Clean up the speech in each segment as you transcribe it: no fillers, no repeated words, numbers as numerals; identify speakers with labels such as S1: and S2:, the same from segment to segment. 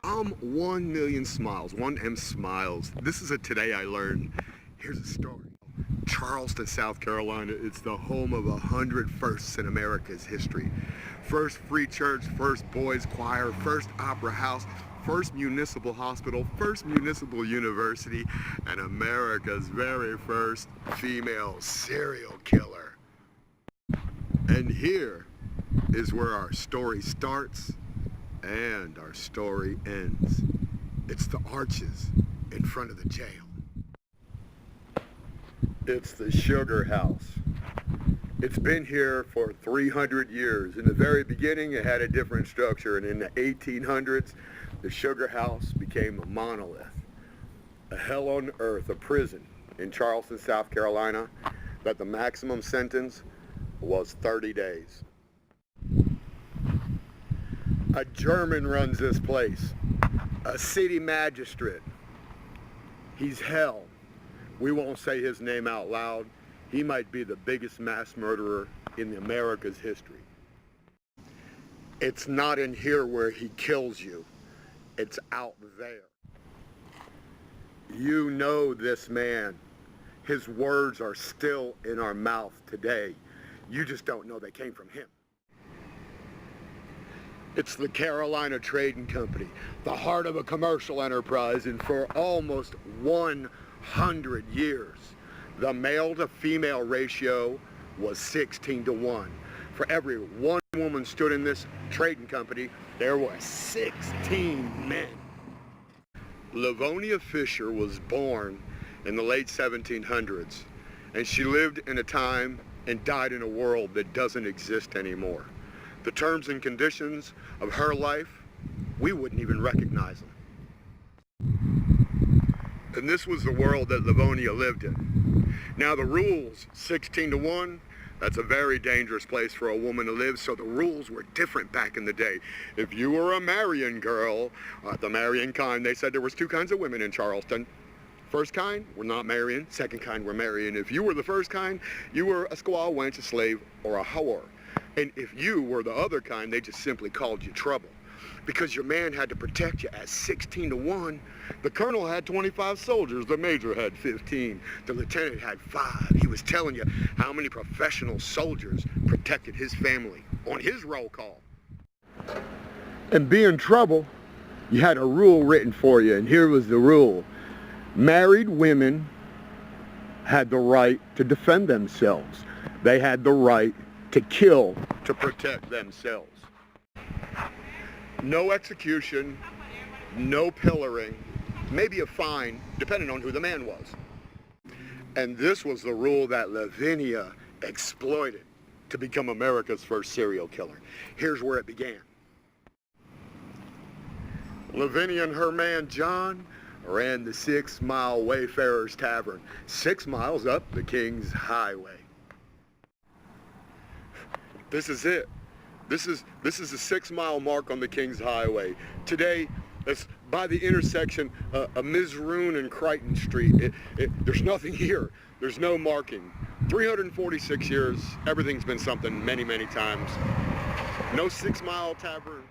S1: I'm 1,000,000 smiles, 1M smiles. This is a Today I Learned. Here's a story. Charleston, South Carolina, it's the home of 100 firsts in America's history. First free church, first boys choir, first opera house, first municipal hospital, first municipal university, and America's very first female serial killer. And here is where our story starts and our story ends. It's the arches in front of the jail. It's the sugar house. It's been here for 300 years. In the very beginning, it had a different structure, and in the 1800s, the sugar house became a monolith, a hell on earth, a prison in Charleston, South Carolina, that the maximum sentence was 30 days. A German runs this place, a city magistrate. He's hell. We won't say his name out loud. He might be the biggest mass murderer in America's history. It's not in here where he kills you. It's out there. You know this man. His words are still in our mouth today. You just don't know they came from him. It's the Carolina Trading Company, the heart of a commercial enterprise, and for almost 100 years, the male to female ratio was 16-1. For every one woman stood in this trading company, there were 16 men. Lavinia Fisher was born in the late 1700s, and she lived in a time and died in a world that doesn't exist anymore. The terms and conditions of her life, we wouldn't even recognize them. And this was the world that Lavinia lived in. Now the rules, 16-1, that's a very dangerous place for a woman to live, so the rules were different back in the day. If you were a marrying girl, the marrying kind, they said there was two kinds of women in Charleston. First kind, we're not marrying. Second kind, we're marrying. If you were the first kind, you were a squaw, wench, a slave, or a whore. And if you were the other kind, they just simply called you trouble. Because your man had to protect you at 16-1. The colonel had 25 soldiers, the major had 15, the lieutenant had 5. He was telling you how many professional soldiers protected his family on his roll call. And being trouble, you had a rule written for you, and here was the rule. Married women had the right to defend themselves. They had the right to kill to protect themselves. No execution, no pillaring, maybe a fine, depending on who the man was. And this was the rule that Lavinia exploited to become America's first serial killer. Here's where it began. Lavinia and her man, John, ran the 6 Mile Wayfarers Tavern, 6 miles up the King's Highway. This is it. This is the 6 mile mark on the King's Highway. Today, it's by the intersection of Mizroon and Crichton Street. There's nothing here. There's no marking. 346 years, everything's been something many, many times. No 6 Mile Tavern.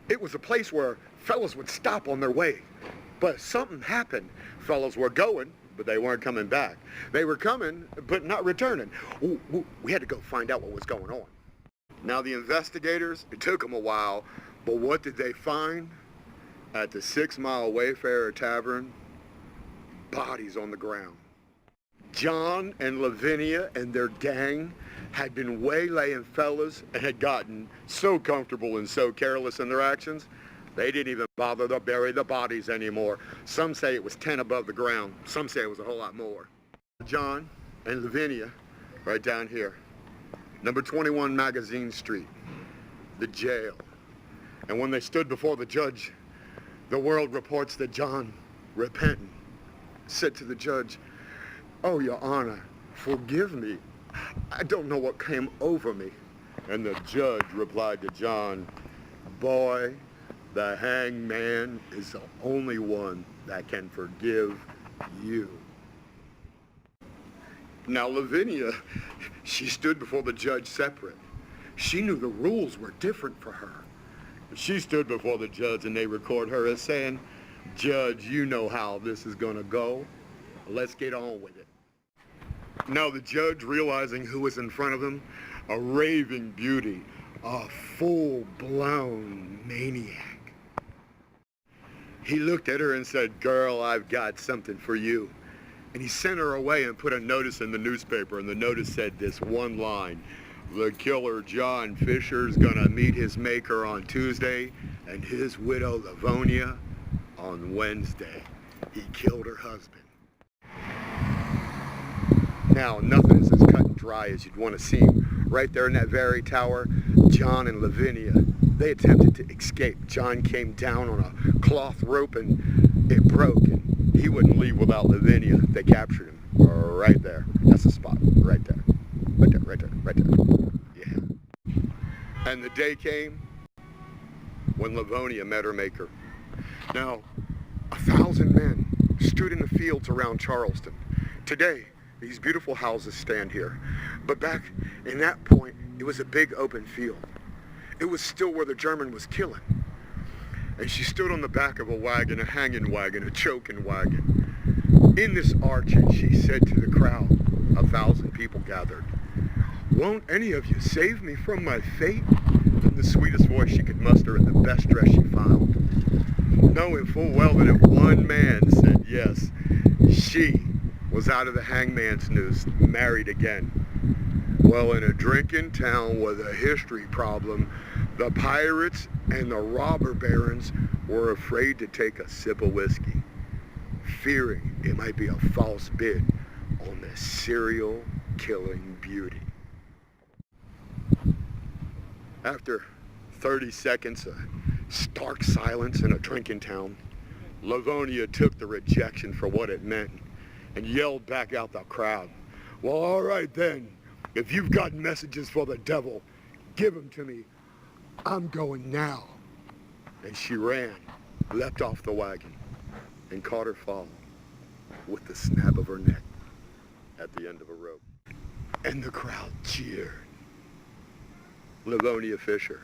S1: It was a place where fellas would stop on their way. But something happened. Fellas were going, but they weren't coming back. They were coming, but not returning. We had to go find out what was going on. Now the investigators, it took them a while, but what did they find? At the 6 Mile Wayfarer Tavern, bodies on the ground. John and Lavinia and their gang had been waylaying fellas and had gotten so comfortable and so careless in their actions, they didn't even bother to bury the bodies anymore. Some say it was 10 above the ground. Some say it was a whole lot more. John and Lavinia, right down here. Number 21 Magazine Street, the jail. And when they stood before the judge, the world reports that John, repentant, said to the judge, "Oh, Your Honor, forgive me. I don't know what came over me." And the judge replied to John, "Boy, the hangman is the only one that can forgive you." Now Lavinia, she stood before the judge separate. She knew the rules were different for her. She stood before the judge and they record her as saying, "Judge, you know how this is gonna go. Let's get on with it." Now the judge, realizing who was in front of him, a raving beauty, a full-blown maniac. He looked at her and said, "Girl, I've got something for you." And he sent her away and put a notice in the newspaper, and the notice said this one line: "The killer John Fisher's gonna meet his maker on Tuesday and his widow Lavinia on Wednesday. He killed her husband." Now, nothing is as cut and dry as you'd want to seem. Right there in that very tower, John and Lavinia, they attempted to escape. John came down on a cloth rope and it broke, and he wouldn't leave without Lavinia. They captured him right there. That's the spot, right there. Right there, right there, right there. Yeah. And the day came when Lavinia met her maker. Now, 1,000 men stood in the fields around Charleston. Today, these beautiful houses stand here. But back in that point, it was a big open field. It was still where the German was killing. And she stood on the back of a wagon, a hanging wagon, a choking wagon. In this arch, and she said to the crowd, 1,000 people gathered, "Won't any of you save me from my fate?" In the sweetest voice she could muster and the best dress she found. Knowing full well that if one man said yes, she was out of the hangman's noose, married again. Well, in a drinking town with a history problem, the pirates and the robber barons were afraid to take a sip of whiskey, fearing it might be a false bid on this serial killing beauty. After 30 seconds of stark silence in a drinking town, Lavinia took the rejection for what it meant and yelled back out the crowd, "Well, all right then, if you've got messages for the devil, give them to me. I'm going now." And she ran, leapt off the wagon, and caught her fall with the snap of her neck at the end of a rope. And the crowd cheered. Lavinia Fisher,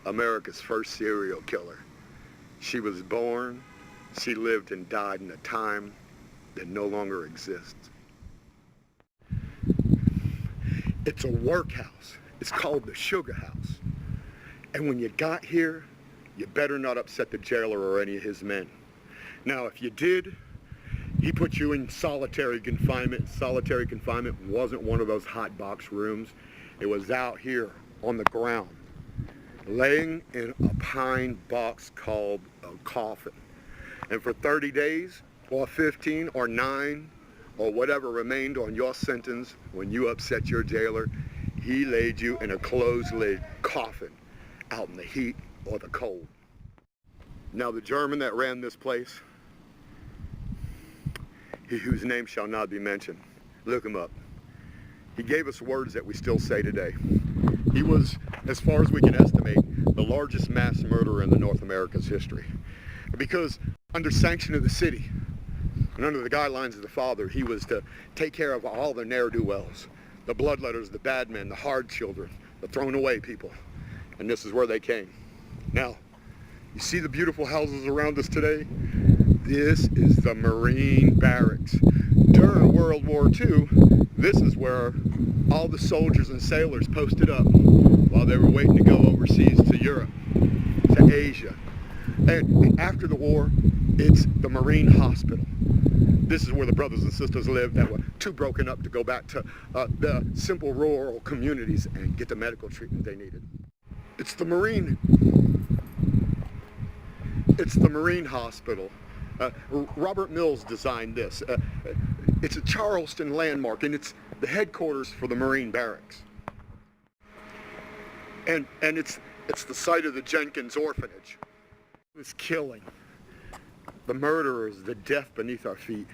S1: America's first serial killer. She was born, she lived and died in a time that no longer exists. It's a workhouse. It's called the Sugar House. And when you got here, you better not upset the jailer or any of his men. Now, if you did, he put you in solitary confinement. Solitary confinement wasn't one of those hot box rooms. It was out here on the ground, laying in a pine box called a coffin. And for 30 days, or 15 or 9 or whatever remained on your sentence, when you upset your jailer, he laid you in a closed-lid coffin out in the heat or the cold. Now the German that ran this place, he whose name shall not be mentioned, look him up. He gave us words that we still say today. He was, as far as we can estimate, the largest mass murderer in the North America's history. Because under sanction of the city, and under the guidelines of the father, he was to take care of all the ne'er-do-wells, the bloodletters, the bad men, the hard children, the thrown away people. And this is where they came. Now, you see the beautiful houses around us today? This is the Marine Barracks. During World War II, this is where all the soldiers and sailors posted up while they were waiting to go overseas to Europe, to Asia. And after the war, it's the Marine Hospital. This is where the brothers and sisters lived that were too broken up to go back to the simple rural communities and get the medical treatment they needed. It's the Marine Hospital. Robert Mills designed this. It's a Charleston landmark, and it's the headquarters for the Marine Barracks. And it's the site of the Jenkins orphanage. This killing, the murderers, the death beneath our feet.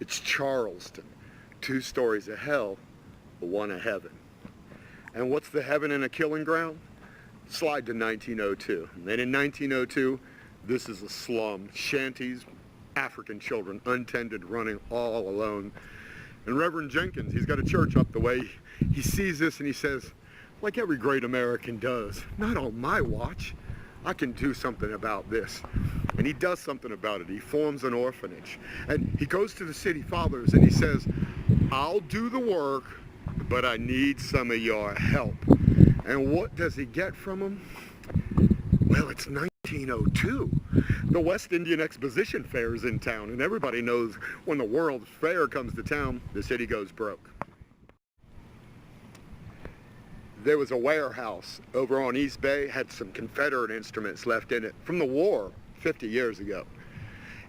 S1: It's Charleston. 2 stories of hell, 1 of heaven. And what's the heaven in a killing ground? Slide to 1902. And then in 1902, this is a slum. Shanties, African children, untended, running all alone. And Reverend Jenkins, he's got a church up the way. He sees this and he says, like every great American does, not on my watch. I can do something about this. And he does something about it. He forms an orphanage. And he goes to the city fathers and he says, I'll do the work, but I need some of your help. And what does he get from them? Well, it's 1902. The West Indian Exposition Fair is in town, and everybody knows when the World's Fair comes to town, the city goes broke. There was a warehouse over on East Bay, had some Confederate instruments left in it from the war 50 years ago.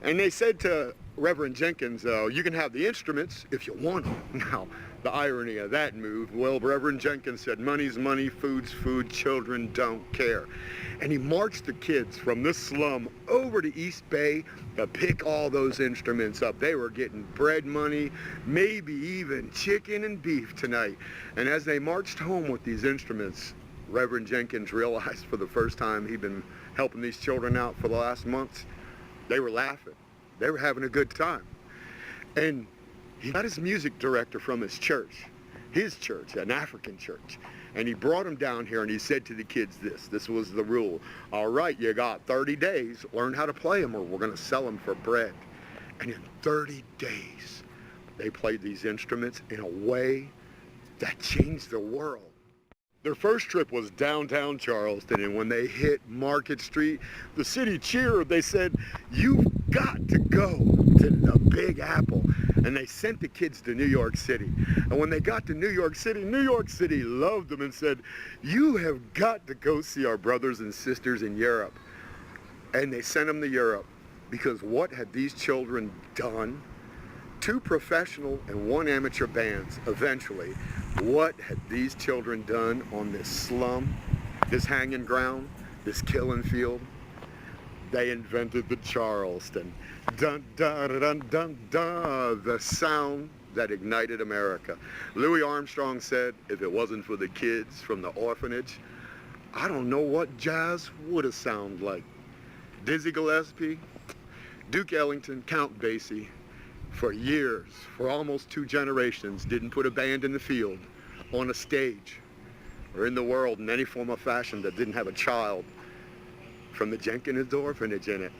S1: And they said to Reverend Jenkins, you can have the instruments if you want them. Now, the irony of that move, well, Reverend Jenkins said, money's money, food's food, children don't care. And he marched the kids from this slum over to East Bay to pick all those instruments up. They were getting bread money, maybe even chicken and beef tonight. And as they marched home with these instruments, Reverend Jenkins realized for the first time he'd been helping these children out for the last months. They were laughing. They were having a good time. And he got his music director from his church, an African church. And he brought him down here and he said to the kids this was the rule. All right, you got 30 days, learn how to play them or we're gonna sell them for bread. And in 30 days, they played these instruments in a way that changed the world. Their first trip was downtown Charleston, and when they hit Market Street, the city cheered. They said, you've got to go to the Big Apple. And they sent the kids to New York City. And when they got to New York City loved them and said, you have got to go see our brothers and sisters in Europe. And they sent them to Europe because what had these children done? 2 professional and 1 amateur bands eventually. What had these children done on this slum, this hanging ground, this killing field? They invented the Charleston. Dun, dun, dun, dun, dun, the sound that ignited America. Louis Armstrong said, if it wasn't for the kids from the orphanage, I don't know what jazz would have sounded like. Dizzy Gillespie, Duke Ellington, Count Basie, for years, for almost 2 generations, didn't put a band in the field, on a stage, or in the world in any form or fashion that didn't have a child from the Jenkins orphanage in it.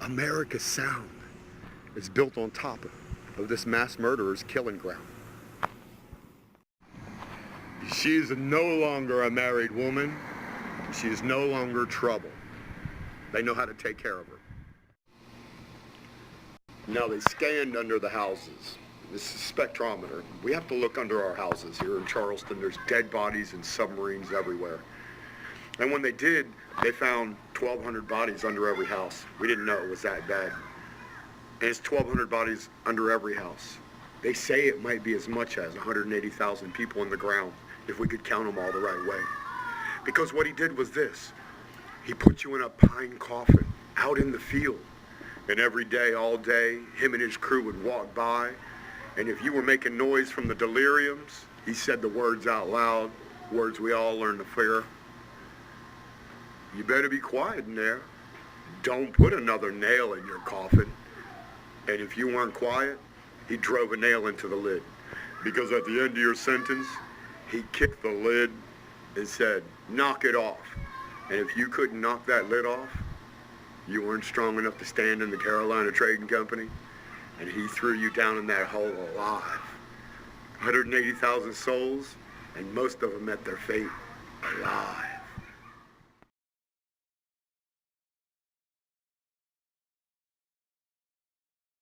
S1: America's sound is built on top of this mass murderer's killing ground. She is no longer a married woman. She is no longer trouble. They know how to take care of her. Now they scanned under the houses. This is a spectrometer. We have to look under our houses here in Charleston. There's dead bodies and submarines everywhere. And when they did, they found 1,200 bodies under every house. We didn't know it was that bad. And it's 1,200 bodies under every house. They say it might be as much as 180,000 people in the ground if we could count them all the right way. Because what he did was this. He put you in a pine coffin out in the field. And every day, all day, him and his crew would walk by. And if you were making noise from the deliriums, he said the words out loud, words we all learned to fear. You better be quiet in there. Don't put another nail in your coffin. And if you weren't quiet, he drove a nail into the lid. Because at the end of your sentence, he kicked the lid and said, knock it off. And if you couldn't knock that lid off, you weren't strong enough to stand in the Carolina Trading Company, and he threw you down in that hole alive. 180,000 souls, and most of them met their fate alive.